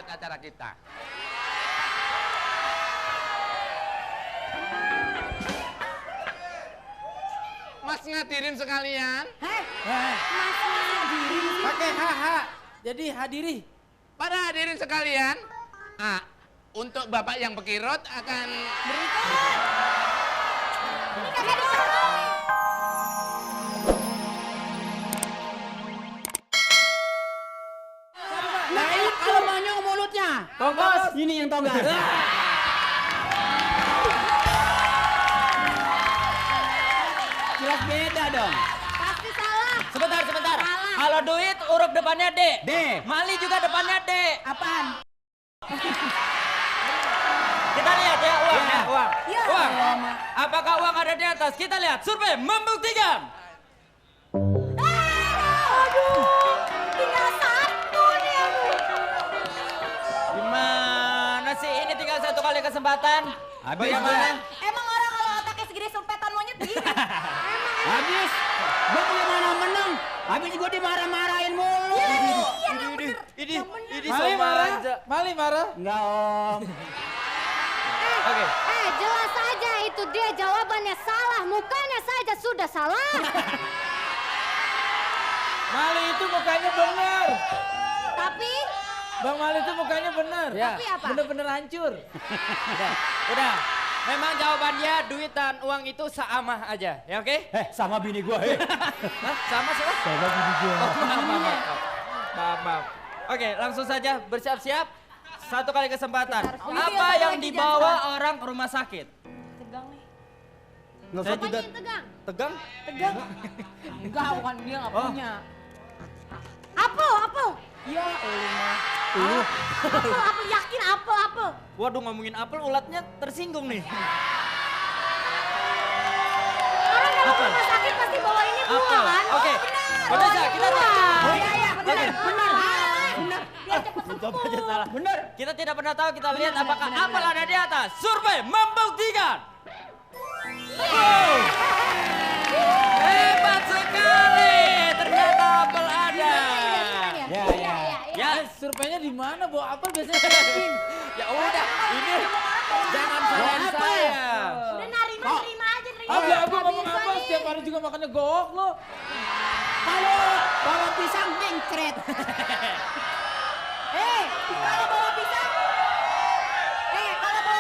acara kita. Mas ngadirin sekalian. Mas ngadirin. Pakai haha. Jadi hadiri. Para hadirin sekalian, untuk Bapak yang bekirot akan Berikut. Ini kagak disuruh. Nah, kalau monyong mulutnya. Tongkos. Ini yang tonggas. Jelas beda dong. Pasti salah. Sebentar. Salah. Kalau duit huruf depannya D. D. Mali juga depannya D. Apaan? Kita lihat ya uang. Ya. Uang. Ya. Uang. Apakah uang ada di atas? Kita lihat. Survei membuktikan. Aduh, tinggal satu nih. Gimana sih? Ini tinggal satu kali kesempatan. Habis Bagaimana? Emang orang kalau otaknya segede sempetan monyet begini? Habis. Gue gimana menang? Habis gue dimarah-marahin mulu. Ini Mali sama marah. aja. Mali marah. Enggak om. Oke. Jelas saja itu dia jawabannya salah. Mukanya saja sudah salah. Mali itu mukanya bener. Tapi, Bang Mali itu mukanya bener. tapi apa? Bener-bener hancur. Udah. Memang jawabannya duit dan uang itu sama aja. Ya oke? Sama bini gue. Hah? Sama siapa? Sama bini gue. Maaf. Oke, langsung saja bersiap-siap. Satu kali kesempatan. Oh, iya, Apa satu yang lagi, dibawa jangan. orang ke rumah sakit? Tegang nih. Saya Apanya juga yang tegang? tegang. Tegang. Enggak, bukan dia nggak Oh. punya. Apel. Ya elah. Apel, yakin apel. Waduh, ngomongin apel ulatnya tersinggung nih. Orang kalau ke rumah sakit pasti bawa ini buah Apel. kan? Oke. Oh, benar. Udah, Bawa Sa, ini kita buah. lihat. Oh, iya, benar. Oke. Benar. Biar cepat Coba aja sembuh. salah. Bener. Kita tidak pernah tahu, kita lihat apakah apel ada di atas. Survei membuktikan. Wow. Hebat sekali. Ternyata apel ada. Ya. Ya, Surveinya di mana? Bawa apel biasanya camping. ya udah. Ini jangan salahin Apa? saya. Udah nerima aja. Aku Nggak ngomong bisa apa? nih. Setiap hari juga makannya gok lo. Kalau bawa pisang mencret. Kalau bawa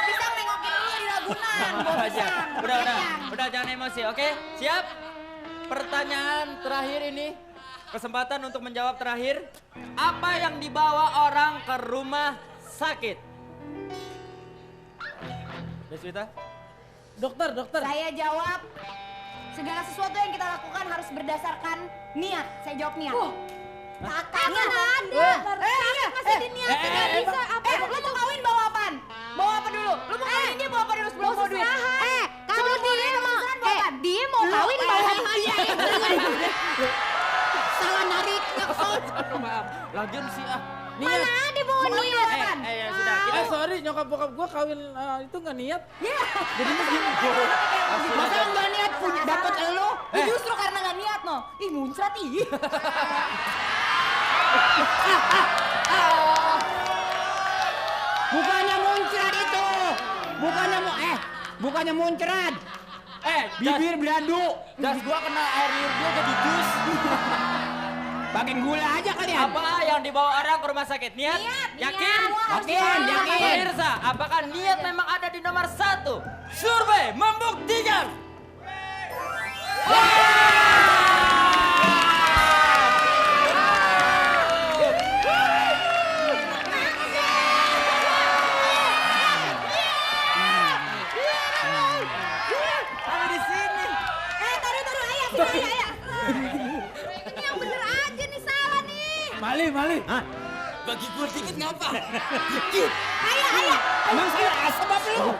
pisang nengokin dulu di Ragunan. Bawa pisang. Udah jangan emosi, oke? Siap? Pertanyaan terakhir ini, kesempatan untuk menjawab terakhir. Apa yang dibawa orang ke rumah sakit? Deswita? Dokter. Saya jawab, segala sesuatu yang kita lakukan harus berdasarkan niat. Saya jawab niat. Kakak kan ada. Iya. Masih diniatin nggak bisa. Lu mau kawin bawa apaan? Bawa apa dulu? Lu mau kawin dia bawa apa dulu sebelum bawa duit? Kalau dia mau kawin bawa apa? Salah narik. Maaf, lagian sih Mana ada bawa niat? ya sudah, kita Sorry nyokap bokap gue kawin itu nggak niat. Ya. Jadinya gini. Masa nggak niat dapat elu? Justru karena nggak niat no. Ih muncrat ih. Bukannya muncrat itu. Bukannya muncrat. Bibir beladu. jas gua kena air liur dia jadi jus. Pakai gula aja kalian. Apa yang dibawa orang ke rumah sakit? Niat? Yakin? Yakin. Pemirsa, apakah niat memang ada di nomor 1? Survei membuktikan. Sampai di sini. Taruh ayah sini ayah. Ini yang bener aja nih salah nih. Mali. Bagi gua dikit ngapa? Ayah. Emang saya asap apa lu?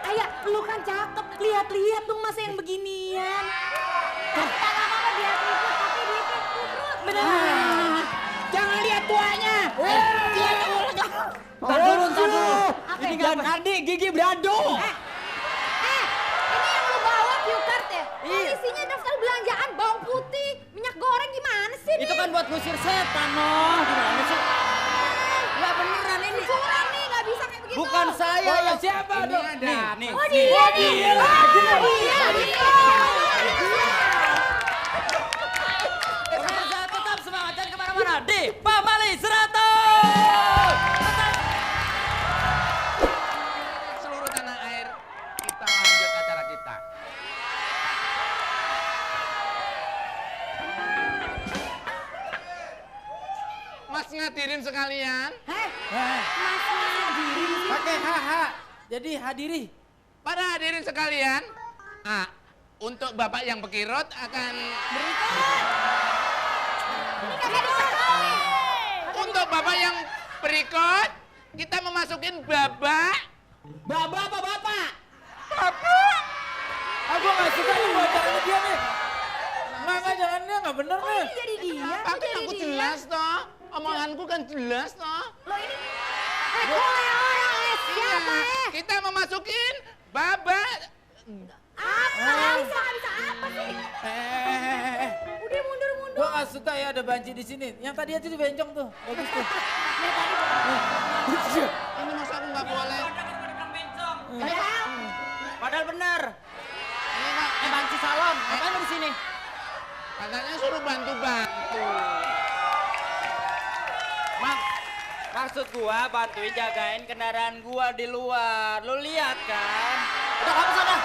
Ayah, lu kan cakep. Lihat dong masa yang beginian. Kata mama biar ribut tapi duitnya kurut. Bener. Jangan lihat tuanya. Lihat Tar dulu. Apa Ini yang kan Ardi gigi belado. ini yang lu bawa cue card ya? Iya. Isinya daftar belanjaan, bawang putih, minyak goreng gimana sih Itu nih? kan buat ngusir setan, noh. Gimana sih? Enggak beneran ini curang nih, nggak bisa kayak begitu. Bukan saya Oh, yang siapa Ini dong? ada. nih. Oh dia. Pemirsa tetap semangat jangan kemana-mana di Pamali 100. Seluruh tanah air, kita lanjut acara kita. Mas ngadirin sekalian, Pakai haha. Jadi hadiri. para hadirin sekalian, untuk Bapak yang bekirot akan untuk Bapak yang berikut, kita memasukin babak. Bapak apa bapak? Aku nggak suka nih wacaranya dia nih. Nggak jangan dia nggak bener nih. Jadi dia. Tapi aku jelas toh, omonganku kan jelas toh. Lo ini. Kok orang siapa Kita memasukin babak. Apa? Bisa apa sih? Udah mundur. Gua nggak suka ya ada banci di sini. Yang tadi aja tuh bencong tuh. Bagus tuh. Ini masa aku nggak boleh. Padahal benar. Ini Pak, Banci salon. Ngapain lu di sini? katanya suruh bantu-bantu. Maksud gua bantuin jagain kendaraan gua di luar. Lu lihat kan? Udah kamu sana.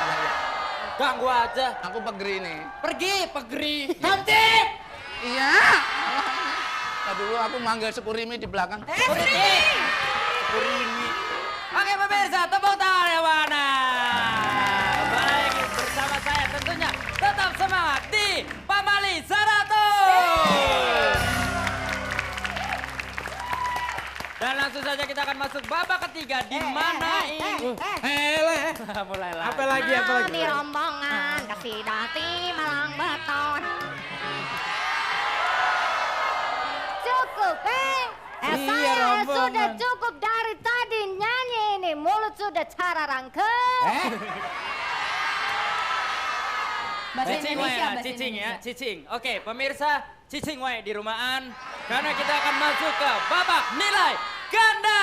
Ganggu aja. Aku pegeri nih. Pergi, pegeri. Hansip! Iya. Tadi dulu aku manggil Sekurimi di belakang. Kurimi. Oke pemirsa, tepuk tangan yang mana? Kembali lagi bersama saya tentunya. Tetap semangat di Pamali 100. Dan langsung saja kita akan masuk babak ketiga di mana ini? Mulailah. Apa lagi? Di rombongan kasih dati malang beton. Cukup, Iya, saya rombongan. sudah cukup dari tadi nyanyi ini. Mulut sudah cara rangkep. Bahasa Cicing wae ya, cicing ya, cicing. Oke, pemirsa, cicing wae di rumahan. Karena kita akan masuk ke babak nilai ganda.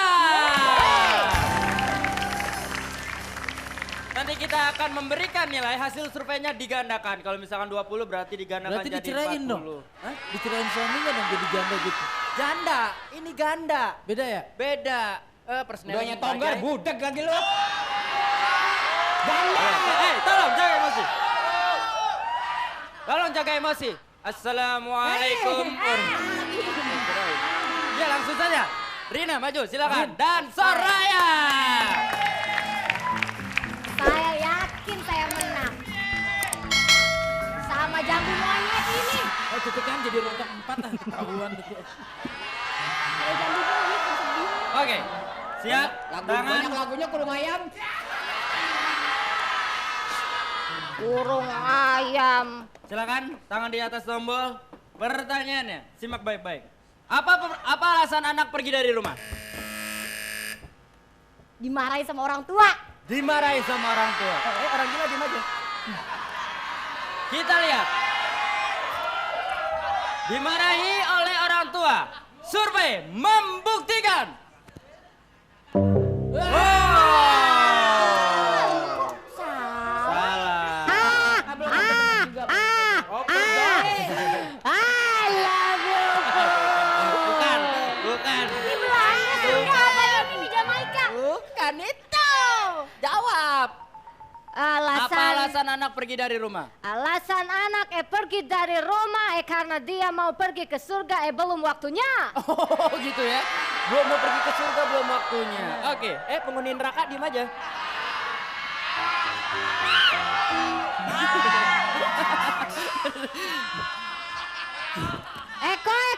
Nanti kita akan memberikan nilai hasil surveinya digandakan. Kalau misalkan 20 berarti digandakan Berarti jadi 40. dicerain dong. Hah? Dicerain suaminya dong jadi janda gitu. Janda, ini ganda. Beda ya? Beda. Persneling Doanya tonggar bajai. budak lagi lu. Tolong jaga emosi. Tolong jaga emosi. Assalamualaikum. Ya langsung saja. Rina maju silakan. Dan Soraya. Saya yakin saya menang. Sama jambu monyet ini. Itu kan jadi rontok 4 lah. Ketahuan itu. Ada jambu monyet yang sedih. Oke. Siap. Tangan. Banyak lagunya kurung ayam. Burung ayam. Silakan. Tangan di atas tombol. Pertanyaannya, simak baik-baik. Apa alasan anak pergi dari rumah? Dimarahin sama orang tua. Dimarahi sama orang tua. Orang gila diem aja. Kita lihat. Dimarahi oleh orang tua. Survei membuktikan. Salah. I love you. Bukan. Ini Belanda sudah apa ini di Jamaika? Bukan itu. Jawab. Apa alasan anak pergi dari rumah? Alasan anak pergi dari rumah karena dia mau pergi ke surga belum waktunya. Oh gitu ya. Belum mau pergi ke surga belum waktunya. Oke, penghuni neraka diem aja.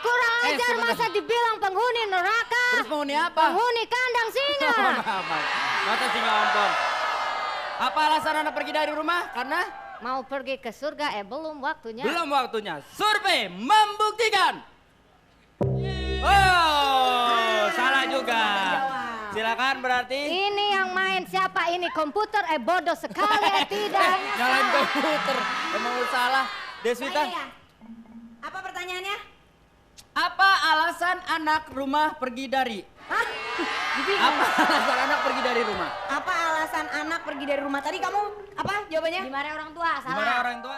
Kurang ajar sebentar. masa dibilang penghuni neraka. Terus penghuni apa? Penghuni kandang singa. Mata singa ompong. Apa alasan anak pergi dari rumah? Karena Mau pergi ke surga belum waktunya. belum waktunya. Survei membuktikan. Oh, salah juga. Silakan berarti. Ini yang main siapa ini? Komputer bodoh sekali tidak. Nyalain komputer. Emang lu salah. Deswita, Apa pertanyaannya? apa alasan anak rumah pergi dari? Hah? Apa alasan anak pergi dari rumah? Apa alasan anak pergi dari rumah? Tadi kamu apa jawabannya? Dimarahin orang tua, salah. Dimarahin orang tua.